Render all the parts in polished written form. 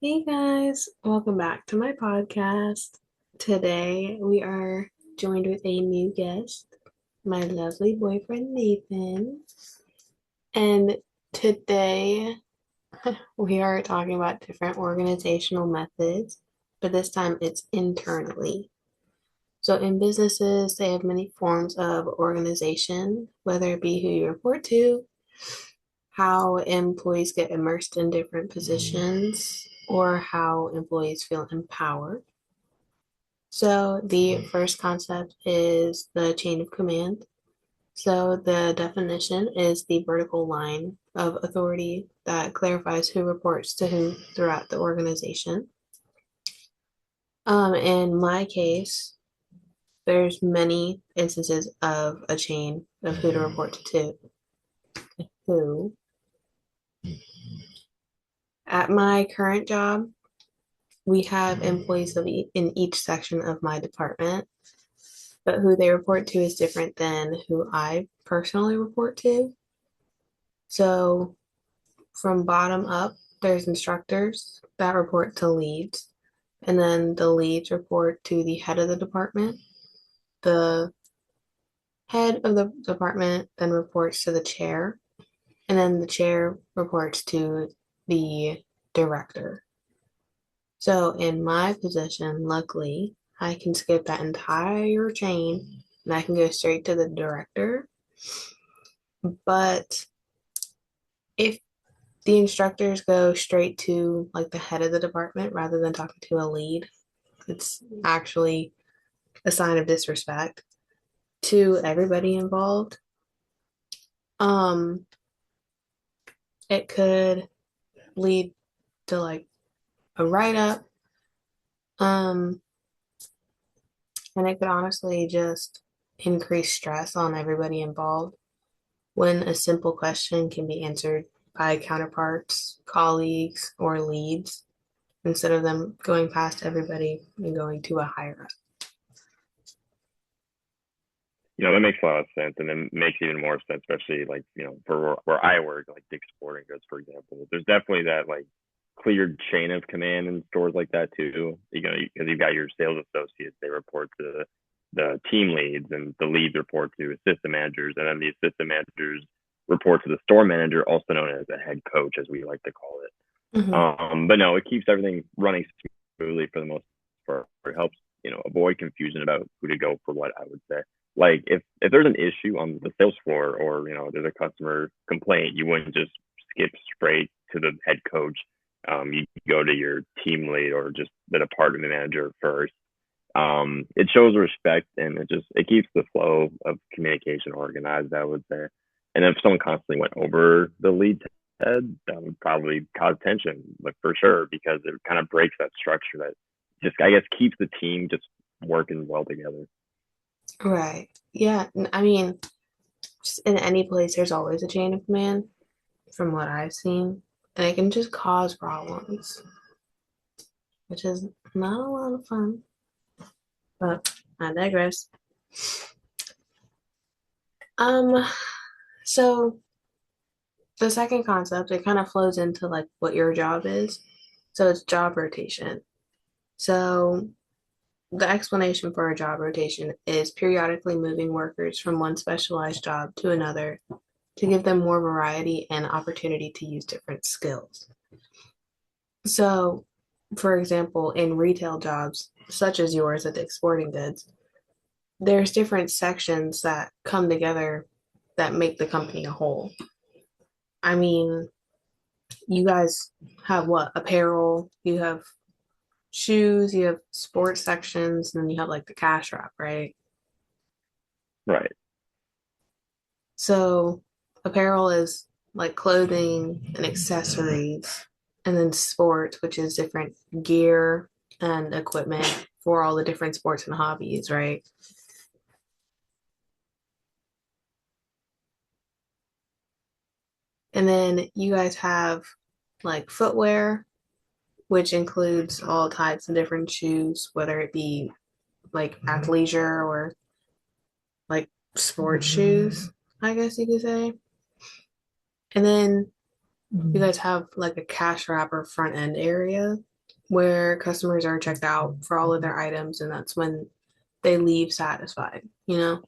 Hey guys, welcome back to my podcast. Today we are joined with a new guest, my lovely boyfriend Nathan. And today we are talking about different organizational methods, but this time it's internally. So in businesses, they have many forms of organization, whether it be who you report to, how employees get immersed in different positions, or how employees feel empowered. So the first concept is the chain of command. So the definition is the vertical line of authority that clarifies who reports to whom throughout the organization. In my case, there's many instances of a chain of who to report to who. At my current job, we have employees in each section of my department, but who they report to is different than who I personally report to. So from bottom up, there's instructors that report to leads, and then the leads report to the head of the department. The head of the department then reports to the chair, and then the chair reports to the director. So in my position, luckily, I can skip that entire chain and I can go straight to the director. But if the instructors go straight to like the head of the department rather than talking to a lead, it's actually a sign of disrespect to everybody involved. Um, it could lead to like a write-up. Um, and it could honestly just increase stress on everybody involved when a simple question can be answered by counterparts, colleagues, or leads instead of them going past everybody and going to a higher up. That makes a lot of sense, and it makes even more sense, especially like for where I work, like Dick's Sporting Goods, for example. There's definitely that like cleared chain of command in stores like that too. Because you've got your sales associates, they report to the team leads, and the leads report to assistant managers, and then the assistant managers report to the store manager, also known as a head coach, as we like to call it. Mm-hmm. But no, it keeps everything running smoothly for the most part. It helps, avoid confusion about who to go for what, I would say. Like if there's an issue on the sales floor, or there's a customer complaint, you wouldn't just skip straight to the head coach. You go to your team lead or just the department manager first. It shows respect, and it keeps the flow of communication organized, I would say. And if someone constantly went over the lead head, that would probably cause tension, like for sure, because it kind of breaks that structure that just, I guess, keeps the team just working well together. Right. Yeah. I mean, just in any place, there's always a chain of command from what I've seen, and it can just cause problems, which is not a lot of fun. But I digress. Um, so the second concept, it kind of flows into like what your job is. So it's job rotation. So the explanation for a job rotation is periodically moving workers from one specialized job to another to give them more variety and opportunity to use different skills. So, for example, in retail jobs, such as yours at Dick's Sporting Goods, there's different sections that come together that make the company a whole. I mean, you guys have what? Apparel, you have shoes, you have sports sections, and then you have like the cash wrap, right? Right. So apparel is like clothing and accessories, and then sports, which is different gear and equipment for all the different sports and hobbies, right? And then you guys have like footwear, which includes all types of different shoes, whether it be like athleisure or like sports shoes, I guess you could say. And then you guys have like a cash wrapper front end area. where customers are checked out for all of their items, and that's when they leave satisfied, you know?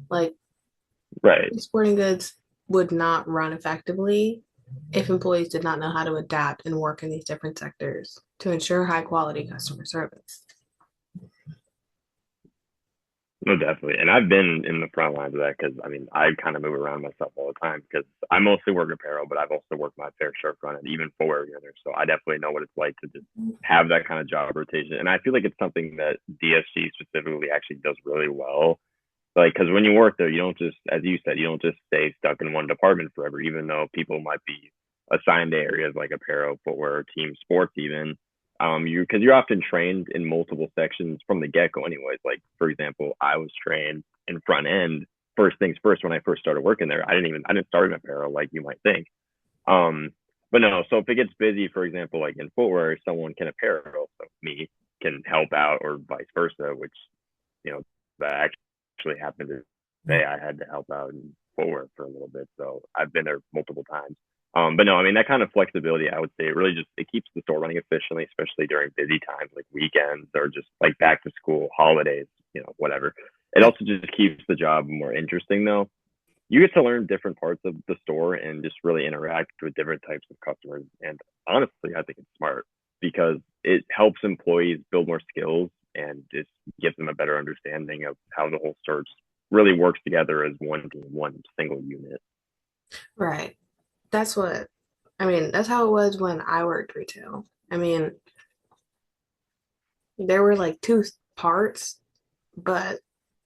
Like Right. sporting goods would not run effectively if employees did not know how to adapt and work in these different sectors to ensure high quality customer service. No, definitely. And I've been in the front lines of that because I mean, I kind of move around myself all the time because I mostly work apparel, but I've also worked my fair share front and even footwear together. So I definitely know what it's like to just have that kind of job rotation. And I feel like it's something that DSG specifically actually does really well. Like, because when you work there, you don't just, as you said, you don't just stay stuck in one department forever, even though people might be assigned to areas like apparel, footwear, team sports, even. Because you're often trained in multiple sections from the get go, anyways. Like, for example, I was trained in front end. First things first, when I first started working there, I didn't start in apparel like you might think. Um, but no, so if it gets busy, for example, like in footwear, someone can apparel, so me can help out, or vice versa, which you know that actually happened today. I had to help out in footwear for a little bit, so I've been there multiple times. But no, I mean that kind of flexibility, I would say, it really just it keeps the store running efficiently, especially during busy times like weekends or just like back to school, holidays, whatever. It also just keeps the job more interesting, though. You get to learn different parts of the store and just really interact with different types of customers. And honestly, I think it's smart because it helps employees build more skills and just gives them a better understanding of how the whole search really works together as one team, one single unit. Right. That's what, I mean, that's how it was when I worked retail. I mean, there were like two parts, but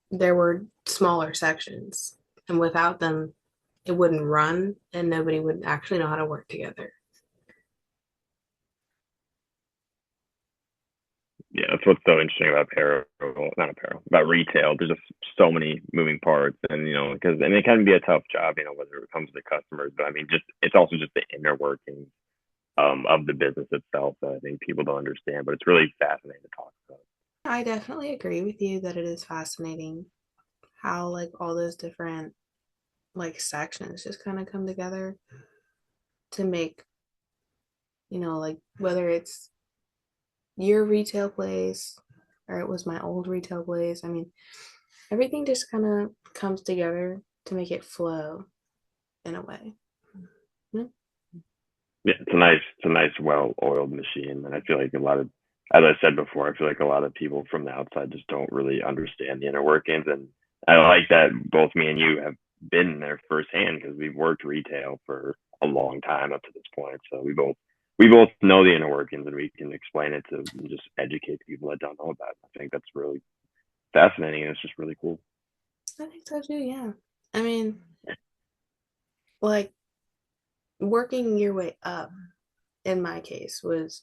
there were smaller sections. And without them, it wouldn't run and nobody would actually know how to work together. Yeah, that's what's so interesting about apparel, not apparel, about retail. There's just so many moving parts, and because and it can be a tough job, whether it comes to customers. But I mean, just it's also just the inner workings of the business itself that I think people don't understand. But it's really fascinating to talk about. I definitely agree with you that it is fascinating how like all those different like sections just kind of come together to make, like whether it's your retail place or it was my old retail place. I mean, everything just kind of comes together to make it flow in a way. Yeah. Yeah, it's a nice, well-oiled machine, and I feel like as I said before, I feel like a lot of people from the outside just don't really understand the inner workings, and I like that both me and you have been there firsthand because we've worked retail for a long time up to this point, so we both know the inner workings, and we can explain it to just educate people that don't know about it. I think that's really fascinating, and it's just really cool. I think so too, yeah. I mean, like working your way up in my case was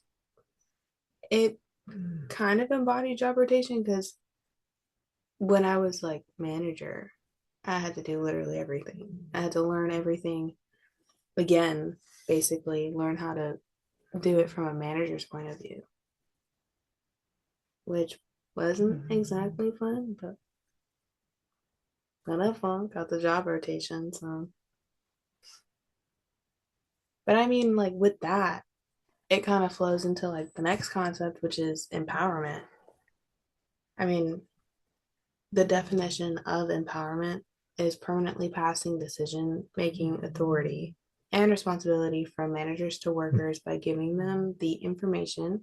it kind of embodied job rotation because when I was like manager, I had to do literally everything. I had to learn everything again, basically, learn how to do it from a manager's point of view, which wasn't exactly fun, but not fun. Got the job rotation, so. But I mean, like with that, it kind of flows into like the next concept, which is empowerment. I mean, the definition of empowerment is permanently passing decision making authority and responsibility from managers to workers by giving them the information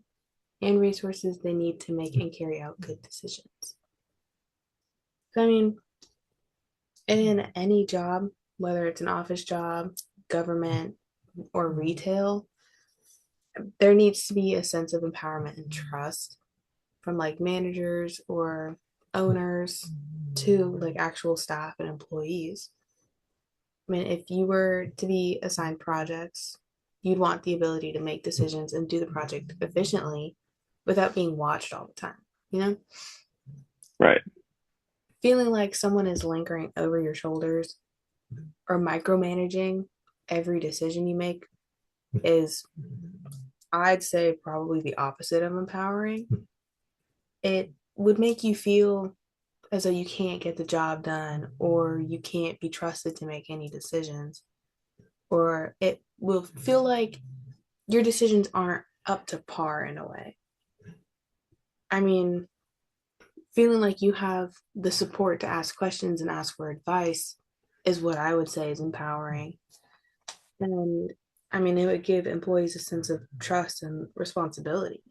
and resources they need to make and carry out good decisions. So, I mean, in any job, whether it's an office job, government, or retail, there needs to be a sense of empowerment and trust from like managers or owners to like actual staff and employees. I mean, if you were to be assigned projects, you'd want the ability to make decisions and do the project efficiently without being watched all the time, you know? Right. Feeling like someone is lingering over your shoulders or micromanaging every decision you make is, I'd say, probably the opposite of empowering. It would make you feel as though you can't get the job done or you can't be trusted to make any decisions, or it will feel like your decisions aren't up to par in a way. I mean, feeling like you have the support to ask questions and ask for advice is what I would say is empowering. And I mean, it would give employees a sense of trust and responsibility.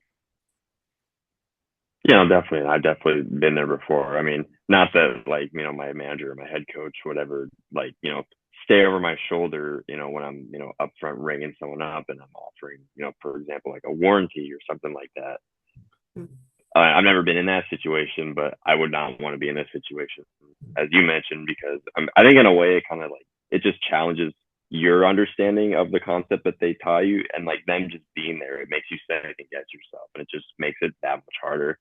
Definitely. I've definitely been there before. I mean, not that like, my manager or my head coach, whatever, like, stay over my shoulder, when I'm, up front ringing someone up and I'm offering, for example, like a warranty or something like that. I've never been in that situation, but I would not want to be in this situation, as you mentioned, because I think in a way it kind of like it just challenges your understanding of the concept that they taught you, and like them just being there, it makes you second guess yourself, and it just makes it that much harder.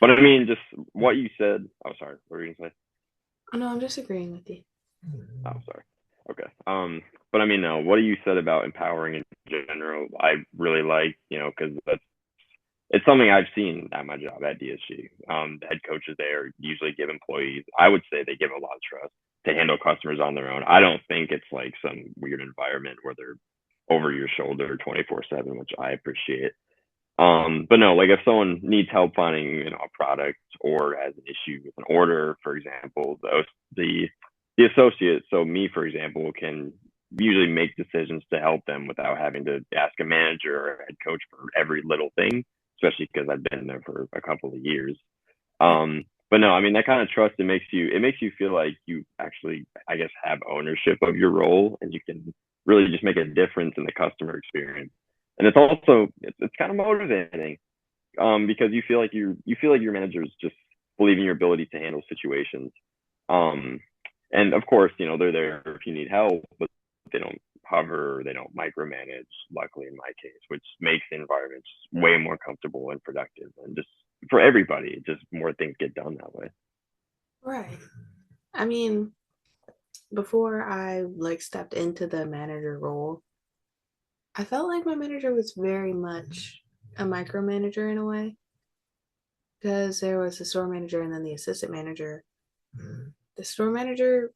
But I mean, just what you said. Oh, sorry. What were you gonna say? Oh, no, I'm just agreeing with you. Oh, sorry. Okay. But I mean, no. What you said about empowering in general, I really like. Because it's something I've seen at my job at DSG. The head coaches there usually give employees, I would say they give a lot of trust to handle customers on their own. I don't think it's like some weird environment where they're over your shoulder 24/7, which I appreciate. But no, like if someone needs help finding, a product or has an issue with an order, for example, the associate, so me, for example, can usually make decisions to help them without having to ask a manager or a head coach for every little thing, especially because I've been there for a couple of years. But no, I mean that kind of trust it makes you feel like you actually, I guess, have ownership of your role and you can really just make a difference in the customer experience. And it's kind of motivating because you feel like your managers just believe in your ability to handle situations. Um, and of course, they're there if you need help, but they don't hover, they don't micromanage. Luckily, in my case, which makes the environments way more comfortable and productive, and just for everybody, just more things get done that way. Right. I mean, before I like stepped into the manager role, I felt like my manager was very much a micromanager in a way because there was the store manager and then the assistant manager. The store manager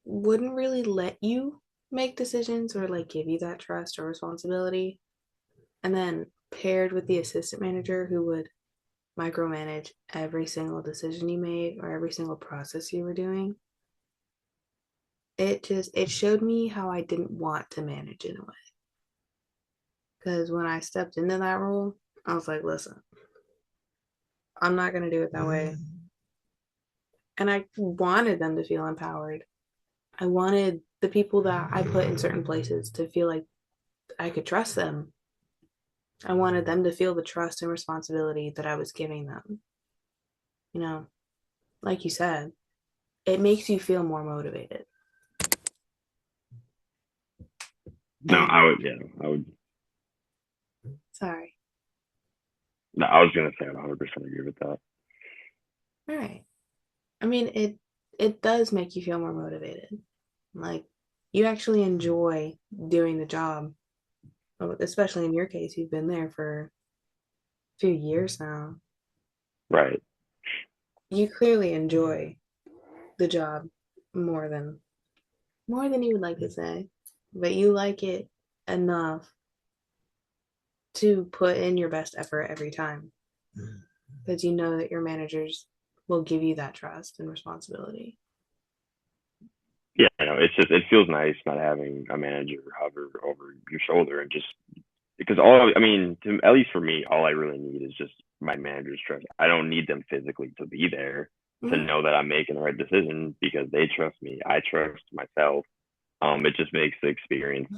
wouldn't really let you make decisions or like give you that trust or responsibility. And then paired with the assistant manager who would micromanage every single decision you made or every single process you were doing, it showed me how I didn't want to manage in a way. Because when I stepped into that role, I was like, listen, I'm not gonna do it that way. And I wanted them to feel empowered. I wanted the people that I put in certain places to feel like I could trust them. I wanted them to feel the trust and responsibility that I was giving them. You know, like you said, it makes you feel more motivated. No, And I would. sorry. No, I was gonna say I 100% agree with that. All right. I mean, it does make you feel more motivated. Like you actually enjoy doing the job. Especially in your case, you've been there for a few years now. Right. You clearly enjoy the job more than you would like to say, but you like it enough to put in your best effort every time because you know that your managers will give you that trust and responsibility. Yeah, it feels nice not having a manager hover over your shoulder and just because I mean, at least for me, all I really need is just my manager's trust. I don't need them physically to be there to Mm-hmm. know that I'm making the right decision because they trust me. I trust myself. It just makes the experience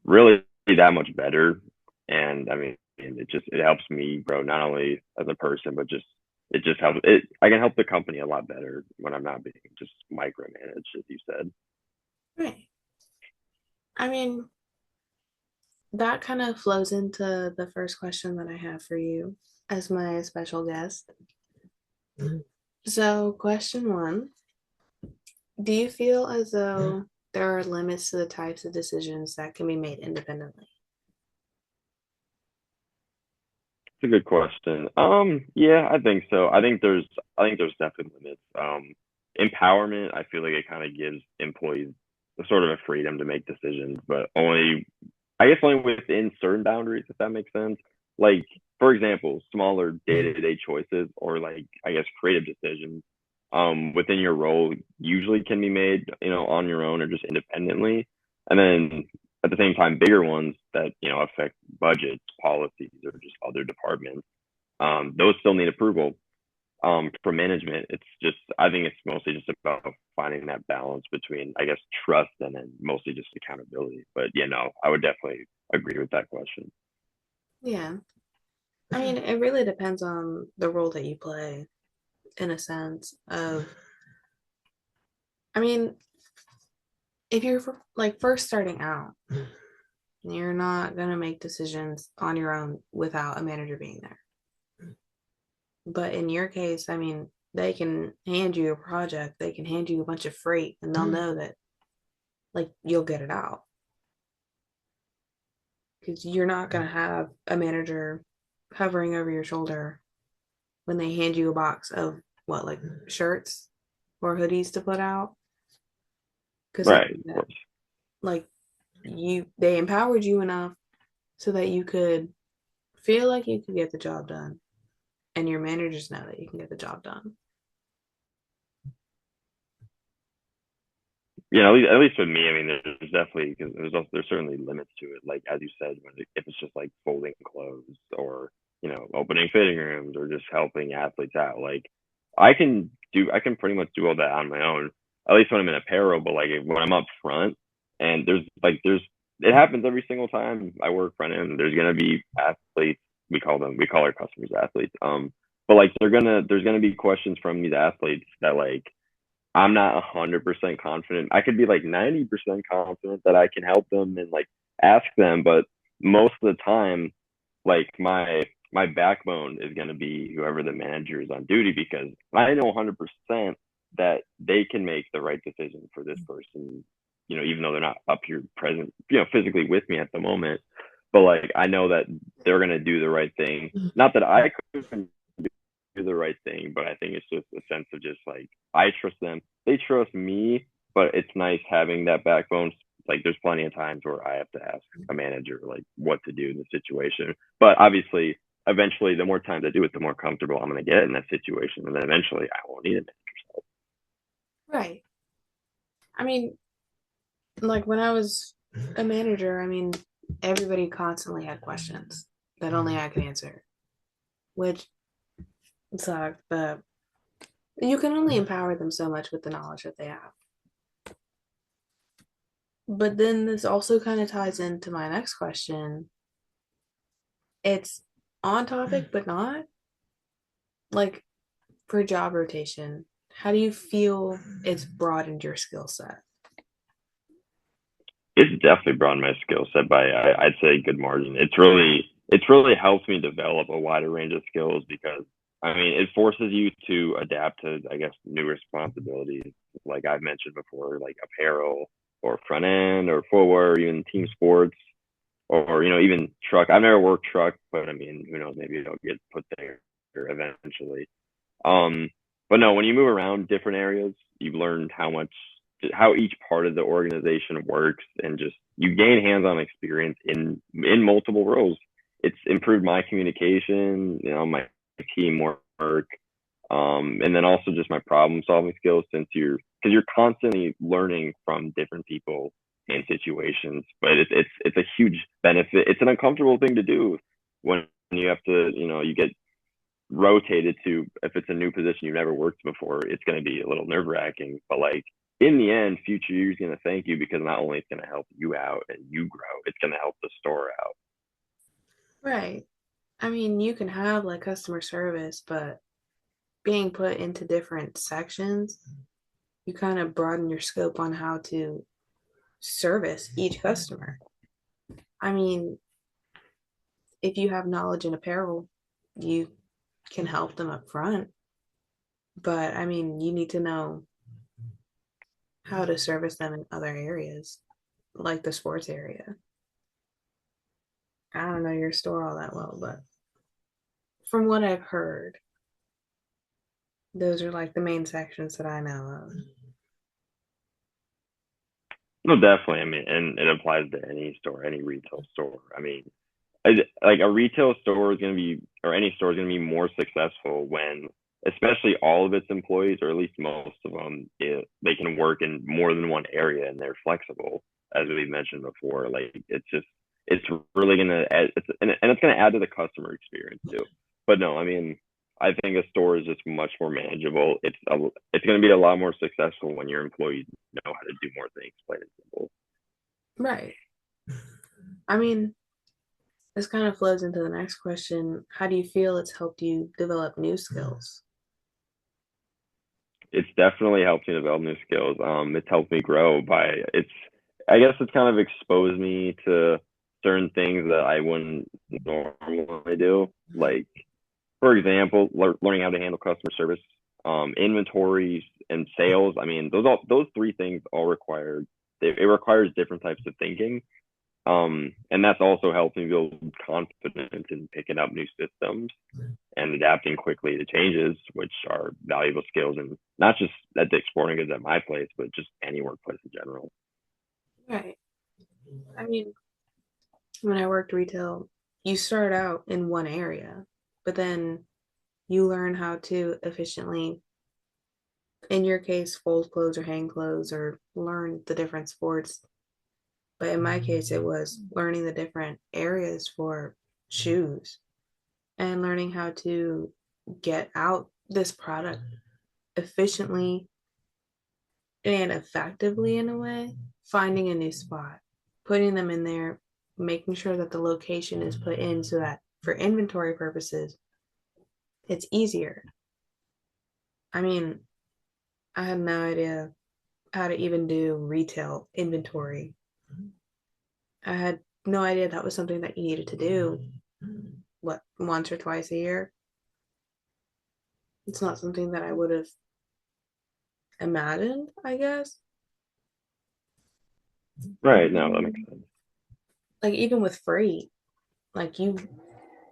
really that much better. And I mean, it helps me grow not only as a person, but just it just helps it. I can help the company a lot better when I'm not being just micromanaged, as you said. Right. I mean, that kind of flows into the first question that I have for you as my special guest. So, question one, do you feel as though there are limits to the types of decisions that can be made independently? It's a good question. Yeah, I think so. I think there's definitely limits. Empowerment, I feel like it kind of gives employees a sort of a freedom to make decisions, but only, I guess, only within certain boundaries, if that makes sense. like for example, smaller day-to-day choices or like I guess creative decisions within your role usually can be made, on your own or just independently. And then at the same time, bigger ones that, affect budgets, policies, or just other departments, those still need approval for management. It's just, I think it's mostly just about finding that balance between, I guess, trust and then mostly just accountability. But I would definitely agree with that question. Yeah. I mean, it really depends on the role that you play in a sense of, I mean, if you're like first starting out, you're not going to make decisions on your own without a manager being there. But in your case, I mean, they can hand you a project, they can hand you a bunch of freight, and they'll know that like you'll get it out because you're not going to have a manager hovering over your shoulder when they hand you a box of what, like shirts or hoodies to put out. Because I Right, think of that course. like they empowered you enough so that you could feel like you could get the job done, and your managers know that you can get the job done. At least with me, I mean, there's definitely because there's certainly limits to it. Like as you said, if it's just like folding clothes or opening fitting rooms or just helping athletes out, like I can pretty much do all that on my own. At least when I'm in apparel, but like when I'm up front and there's it happens every single time I work front end. There's gonna be athletes. We call our customers athletes. But like there's gonna be questions from these athletes that like I'm not 100% confident. I could be like 90% confident that I can help them and like ask them, but most of the time, like my backbone is going to be whoever the manager is on duty because I know 100% that they can make the right decision for this person, even though they're not up here present, physically with me at the moment. But like I know that they're going to do the right thing. Not that I couldn't do the right thing, but I think it's just a sense of just like I trust them, they trust me, but it's nice having that backbone. Like there's plenty of times where I have to ask a manager like what to do in the situation, but obviously, eventually, the more times I do it, the more comfortable I'm going to get in that situation, and then eventually I won't need it. Right. I mean, like when I was a manager, I mean, everybody constantly had questions that only I could answer, which sucked, but you can only empower them so much with the knowledge that they have. But then this also kind of ties into my next question. It's on topic, but not like for job rotation. How do you feel it's broadened your skill set? It's definitely broadened my skill set by I'd say a good margin. It's really helped me develop a wider range of skills because I mean it forces you to adapt to I guess new responsibilities like I've mentioned before, like apparel or front end or footwear, even team sports or even truck. I've never worked truck, but I mean who knows, maybe it'll get put there eventually. Um, but no, when you move around different areas, you've learned how each part of the organization works, and just you gain hands-on experience in multiple roles. It's improved my communication, my teamwork, and then also just my problem-solving skills since you're constantly learning from different people and situations. But it's a huge benefit. It's an uncomfortable thing to do when you have to, you get rotated to if it's a new position you've never worked before, it's going to be a little nerve wracking. But like in the end, future you's going to thank you because not only it's going to help you out and you grow, it's going to help the store out. Right. I mean, you can have like customer service, but being put into different sections, you kind of broaden your scope on how to service each customer. I mean, if you have knowledge in apparel, you can help them up front. But I mean, you need to know how to service them in other areas, like the sports area. I don't know your store all that well, but from what I've heard, those are like the main sections that I know of. No, definitely. I mean, and it applies to any store, any retail store. I mean, like a retail store is going to be, or any store is going to be more successful when, especially all of its employees, or at least most of them, they can work in more than one area and they're flexible, as we mentioned before. Like it's really going to add, and it's going to add to the customer experience too. But no, I mean, I think a store is just much more manageable. It's going to be a lot more successful when your employees know how to do more things, plain and simple. Right. I mean, this kind of flows into the next question. How do you feel it's helped you develop new skills? It's definitely helped me develop new skills. It's helped me grow by I guess it's kind of exposed me to certain things that I wouldn't normally do. Like, for example, learning how to handle customer service, inventories, and sales. I mean, those three things all it requires different types of thinking. And that's also helped me build confidence in picking up new systems and adapting quickly to changes, which are valuable skills, and not just at the sporting goods at my place, but just any workplace in general. Right. I mean, when I worked retail, you start out in one area, but then you learn how to efficiently, in your case, fold clothes or hang clothes or learn the different sports. But in my case, it was learning the different areas for shoes and learning how to get out this product efficiently and effectively in a way, finding a new spot, putting them in there, making sure that the location is put in so that for inventory purposes, it's easier. I mean, I had no idea how to even do retail inventory. I had no idea that was something that you needed to do, what, once or twice a year. It's not something that I would have imagined, I guess. Right. No, that makes sense. Like, even with freight, like you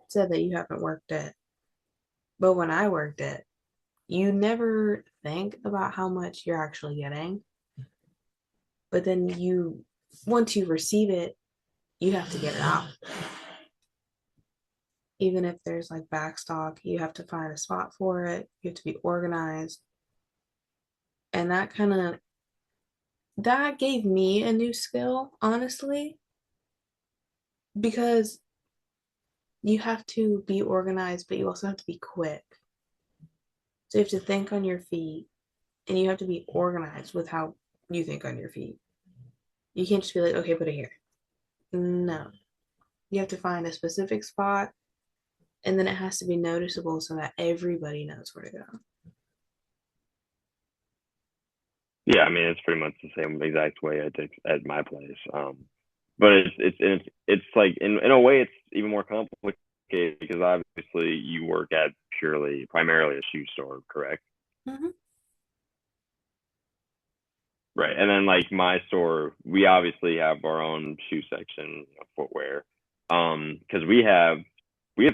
said that you haven't worked it, but when I worked it, you never think about how much you're actually getting. But then once you receive it, you have to get it out. Even if there's like backstock, you have to find a spot for it. You have to be organized. And that gave me a new skill, honestly, because you have to be organized, but you also have to be quick. So you have to think on your feet and you have to be organized with how you think on your feet. You can't just be like, okay, put it here. No. You have to find a specific spot and then it has to be noticeable so that everybody knows where to go. Yeah, I mean, it's pretty much the same exact way I did at my place. But it's like in a way it's even more complicated because obviously you work at primarily a shoe store, correct? Mm-hmm. Right. And then like my store, we obviously have our own shoe section, footwear. Because we have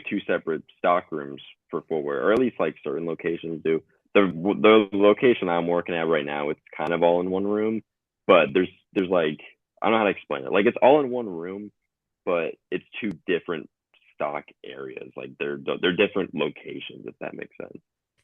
two separate stock rooms for footwear, or at least like certain locations do. The location I'm working at right now, it's kind of all in one room, but there's like I don't know how to explain it. Like it's all in one room, but it's two different stock areas. Like they're different locations, if that makes sense.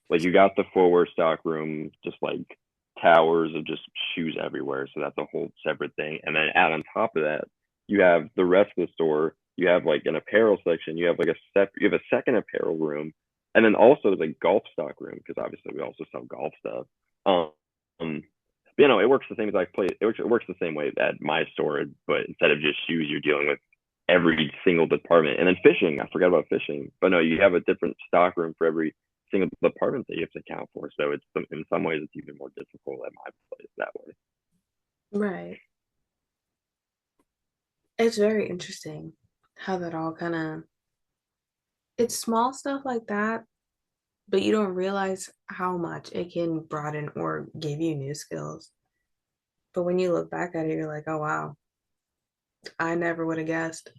Like you got the footwear stock room, just like towers of just shoes everywhere. So that's a whole separate thing. And then add on top of that, you have the rest of the store. You have like an apparel section. You have like you have a second apparel room, and then also there's a golf stock room because obviously we also sell golf stuff. But, it works the same exact place. It works the same way at my store, but instead of just shoes, you're dealing with every single department. And then fishing, I forgot about fishing, but no, you have a different stock room for every single department that you have to account for. So it's in some ways it's even more difficult at my place that way. Right. It's very interesting how that all kind of, it's small stuff like that, but you don't realize how much it can broaden or give you new skills. But when you look back at it, you're like, oh, wow, I never would have guessed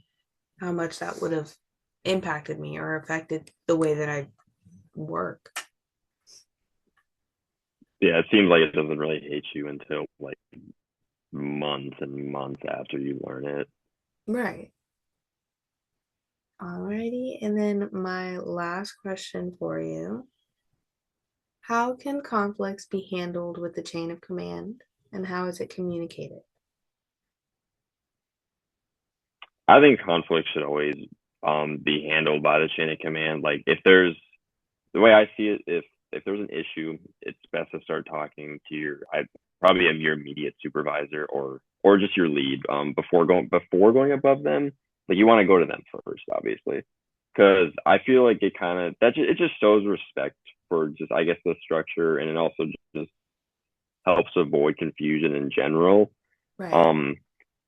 how much that would have impacted me or affected the way that I work. Yeah, it seems like it doesn't really hit you until like months and months after you learn it. Right. Alrighty, and then my last question for you. How can conflicts be handled with the chain of command, and how is it communicated? I think conflict should always be handled by the chain of command. Like if there's the way I see it, if there's an issue, it's best to start talking to your I probably your immediate supervisor or just your lead before going above them. Like you want to go to them first, obviously, because I feel like it kind of it just shows respect for just I guess the structure, and it also just helps avoid confusion in general. Right. Um,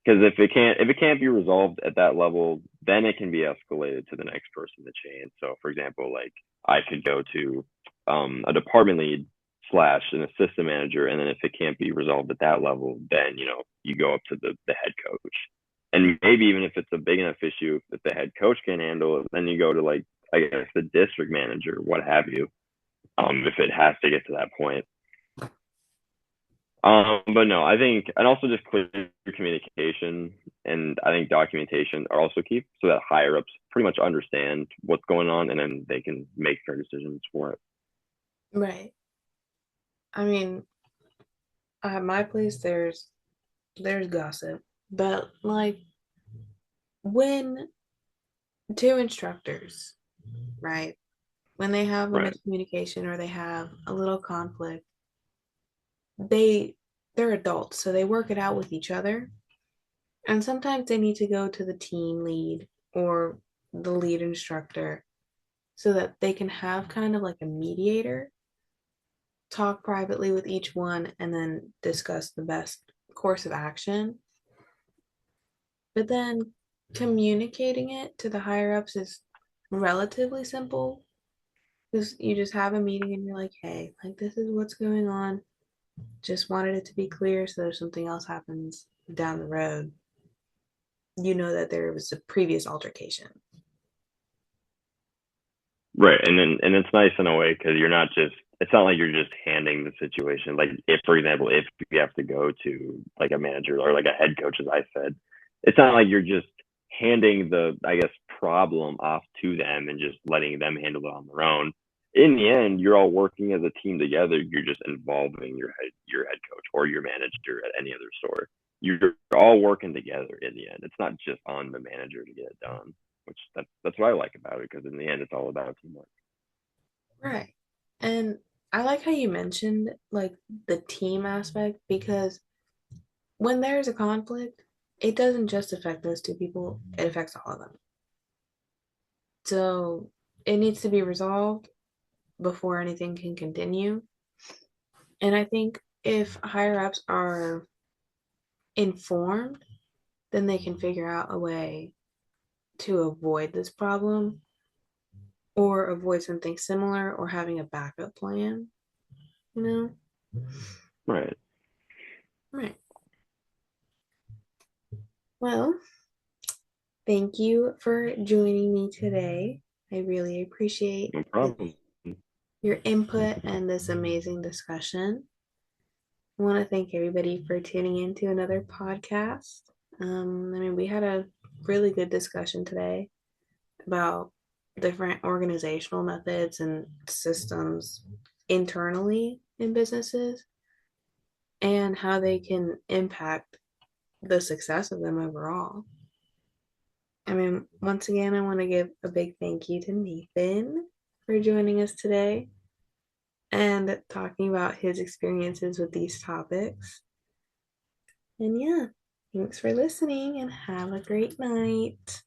because if it can't be resolved at that level, then it can be escalated to the next person in the chain. So, for example, like I could go to a department lead slash an assistant manager, and then if it can't be resolved at that level, then you go up to the head coach, and maybe even if it's a big enough issue that the head coach can handle it, then you go to like I guess the district manager, what have you, if it has to get to that point. But no, I think, and also just clear communication and I think documentation are also key so that higher ups pretty much understand what's going on and then they can make their decisions for it. Right. I mean, at my place there's gossip, but like when two instructors, right, when they have a Right. miscommunication or they have a little conflict, they they're adults, so they work it out with each other. And sometimes they need to go to the team lead or the lead instructor so that they can have kind of like a mediator talk privately with each one and then discuss the best course of action. But then communicating it to the higher ups is relatively simple because you just have a meeting and you're like, hey, like this is what's going on. Just wanted it to be clear so if something else happens down the road, you know that there was a previous altercation. Right. And it's nice in a way because it's not like you're just handing the situation. Like if, for example, if you have to go to like a manager or like a head coach, as I said, it's not like you're just handing I guess, problem off to them and just letting them handle it on their own. In the end, you're all working as a team together. You're just involving your head coach or your manager at any other store. You're all working together in the end. It's not just on the manager to get it done, which that's what I like about it because in the end, it's all about teamwork. Right. And I like how you mentioned like the team aspect because when there's a conflict, it doesn't just affect those two people, it affects all of them. So it needs to be resolved before anything can continue. And I think if higher ups are informed, then they can figure out a way to avoid this problem or avoid something similar or having a backup plan, you know? Right. Right. Well, thank you for joining me today. I really appreciate No problem. your input and this amazing discussion. I want to thank everybody for tuning in to another podcast. I mean, we had a really good discussion today about different organizational methods and systems internally in businesses and how they can impact the success of them overall. I mean, once again, I want to give a big thank you to Nathan for joining us today and talking about his experiences with these topics. And yeah, thanks for listening and have a great night.